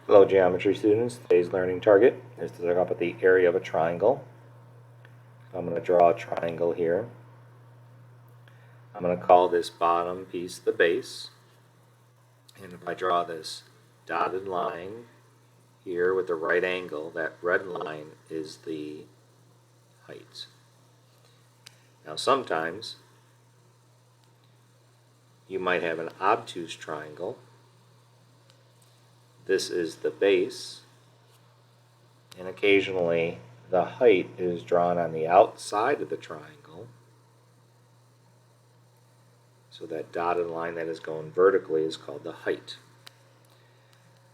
Hello geometry students, today's learning target is to look up at the area of a triangle. I'm going to draw a triangle here. I'm going to call this bottom piece the base, and if I draw this dotted line here with the right angle, that red line is the height. Now sometimes you might have an obtuse triangle. This is the base, and occasionally the height is drawn on the outside of the triangle. So that dotted line that is going vertically is called the height.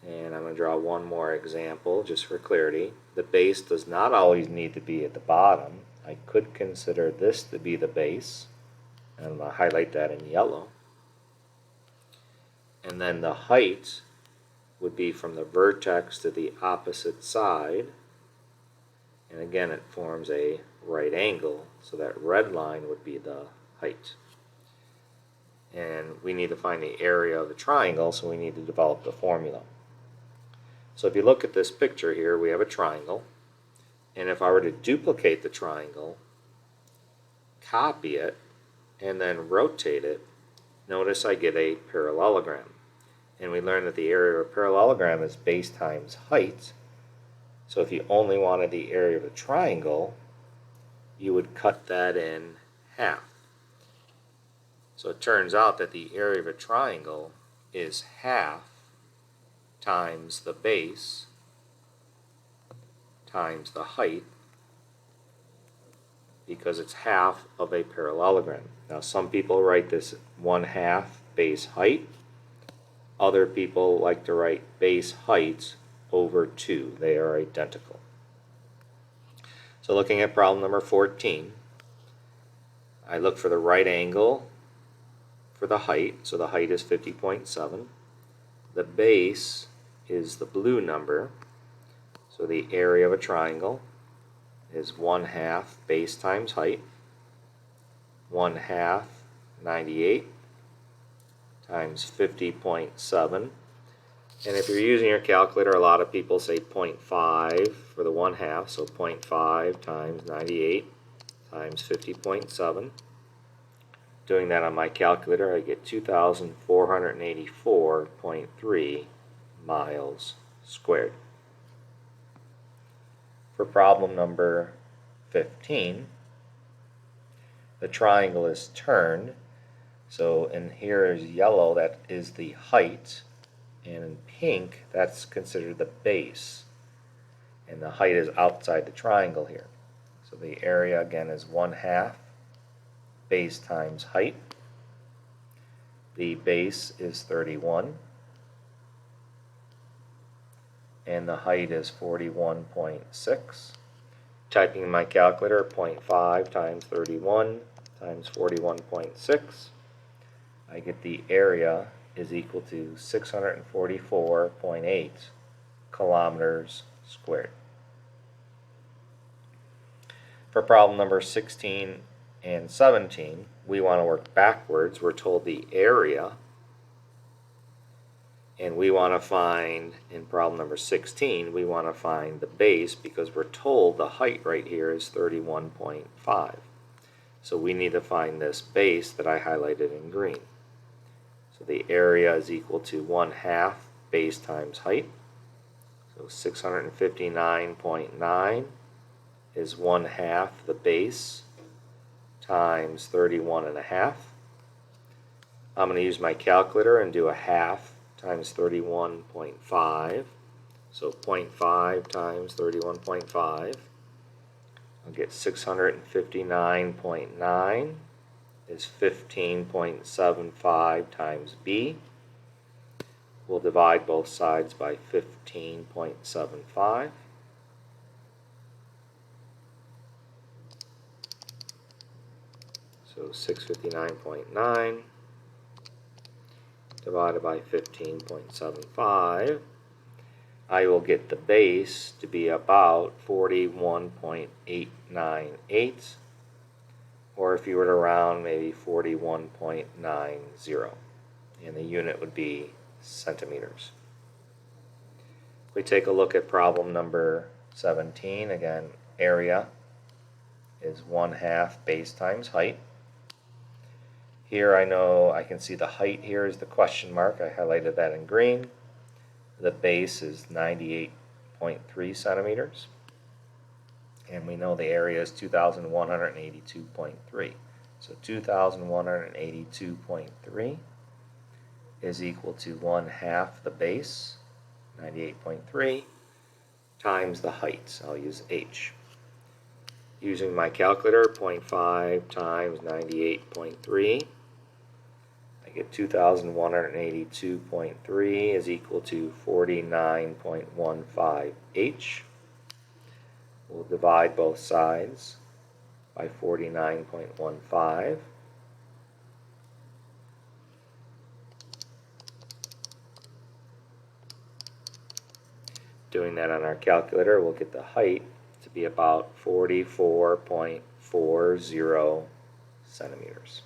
And I'm going to draw one more example just for clarity. The base does not always need to be at the bottom. I could consider this to be the base, and I'm going to highlight that in yellow. And then the height would be from the vertex to the opposite side. And again, it forms a right angle, so that red line would be the height. And we need to find the area of the triangle, so we need to develop the formula. So if you look at this picture here, we have a triangle, and if I were to duplicate the triangle, copy it, and then rotate it, notice I get a parallelogram. And we learned that the area of a parallelogram is base times height. So if you only wanted the area of a triangle, you would cut that in half. So it turns out that the area of a triangle is half times the base times the height, because it's half of a parallelogram. Now some people write this 1/2 base height. Other people like to write base height over 2. They are identical. So looking at problem number 14, I look for the right angle for the height. So the height is 50.7. The base is the blue number. So the area of a triangle is 1/2 base times height. 1/2 98 times 50.7. And if you're using your calculator, a lot of people say 0.5 for the 1/2, so 0.5 times 98 times 50.7. Doing that on my calculator, I get 2,484.3 miles squared. For problem number 15, the triangle is turned. So in here is yellow, that is the height, and in pink, that's considered the base. And the height is outside the triangle here. So the area again is 1/2 base times height. The base is 31. And the height is 41.6. Typing in my calculator, 0.5 times 31 times 41.6. I get the area is equal to 644.8 kilometers squared. For problem number 16 and 17, we want to work backwards. We're told the area, and we want to find, in problem number 16, we want to find the base because we're told the height right here is 31.5. So we need to find this base that I highlighted in green. So the area is equal to 1/2 base times height. So 659.9 is 1/2 the base times 31.5. I'm going to use my calculator and do 1/2 times 31.5. So 0.5 times 31.5. I'll get 659.9 is 15.75 times b. We'll divide both sides by 15.75. So 659.9 divided by 15.75. I will get the base to be about 41.898, or if you were to round, maybe 41.90, and the unit would be centimeters. We take a look at problem number 17. Again, area is 1/2 base times height. Here I know I can see the height here is the question mark. I highlighted that in green. The base is 98.3 centimeters. And we know the area is 2,182.3. So 2,182.3 is equal to 1/2 the base, 98.3, times the height. I'll use h. Using my calculator, 0.5 times 98.3, I get 2,182.3 is equal to 49.15 h. We'll divide both sides by 49.15. Doing that on our calculator, we'll get the height to be about 44.40 centimeters.